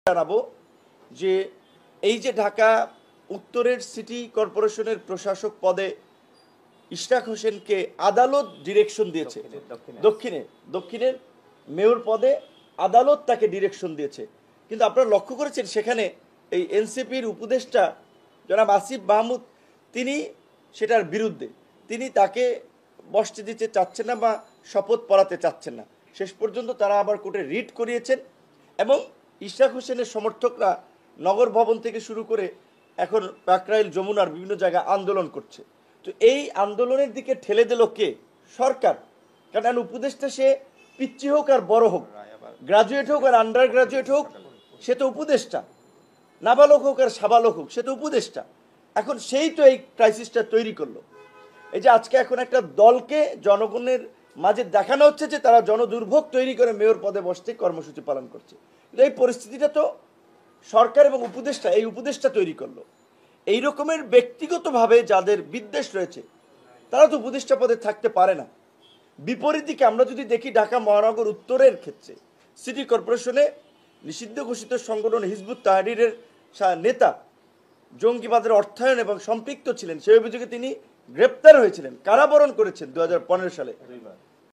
জানাবো যে এই যে ঢাকা উত্তরের সিটি কর্পোরেশনের প্রশাসক পদে ইশরাক হোসেনকে আদালত ডিরেকশন দিয়েছে, দক্ষিণের মেয়র পদে আদালত তাকে ডিরেকশন দিয়েছে। কিন্তু আপনারা লক্ষ্য করেছেন সেখানে এই এনসিপির উপদেষ্টা জনাব আসিফ মাহমুদ তিনি সেটার বিরুদ্ধে, তিনি তাকে বসতে দিতে চাচ্ছেন না বা শপথ পড়াতে চাচ্ছেন না। শেষ পর্যন্ত তারা আবার কোর্টে রিট করিয়েছেন এবং ইশরাক হোসেনের সমর্থকরা নগর ভবন থেকে শুরু করে এখন কাকরাইল যমুনার বিভিন্ন জায়গায় আন্দোলন করছে। তো এই আন্দোলনের দিকে ঠেলে দিল কে? সরকার। কারণ উপদেষ্টা সে পিচ্ছি হোক আর বড় হোক, গ্রাজুয়েট হোক আর আন্ডার গ্রাজুয়েট হোক, সে তো উপদেষ্টা। নাবালক হোক আর সাবালক হোক, সে তো উপদেষ্টা। এখন সেই তো এই ক্রাইসিসটা তৈরি করলো। এই যে আজকে এখন একটা দলকে জনগণের মাঝে দেখানো হচ্ছে যে তারা জনদুর্ভোগ তৈরি করে মেয়র পদে বসতে কর্মসূচি পালন করছে। কিন্তু এই পরিস্থিতিটা তো সরকার এবং এই উপদেষ্টা তৈরি করলো। এই রকমের ব্যক্তিগতভাবে যাদের বিদ্বেষ রয়েছে তারা তো উপদেষ্টা পদে থাকতে পারে না। বিপরীত দিকে আমরা যদি দেখি ঢাকা মহানগর উত্তরের ক্ষেত্রে সিটি কর্পোরেশনে নিষিদ্ধ ঘোষিত সংগঠন হিজবুত তাহরিরের নেতা জঙ্গিবাদের অর্থায়ন এবং সম্পৃক্ত ছিলেন, সেই অভিযোগে তিনি গ্রেপ্তার হয়েছিলেন, কারাবরণ করেছেন 2015 সালে।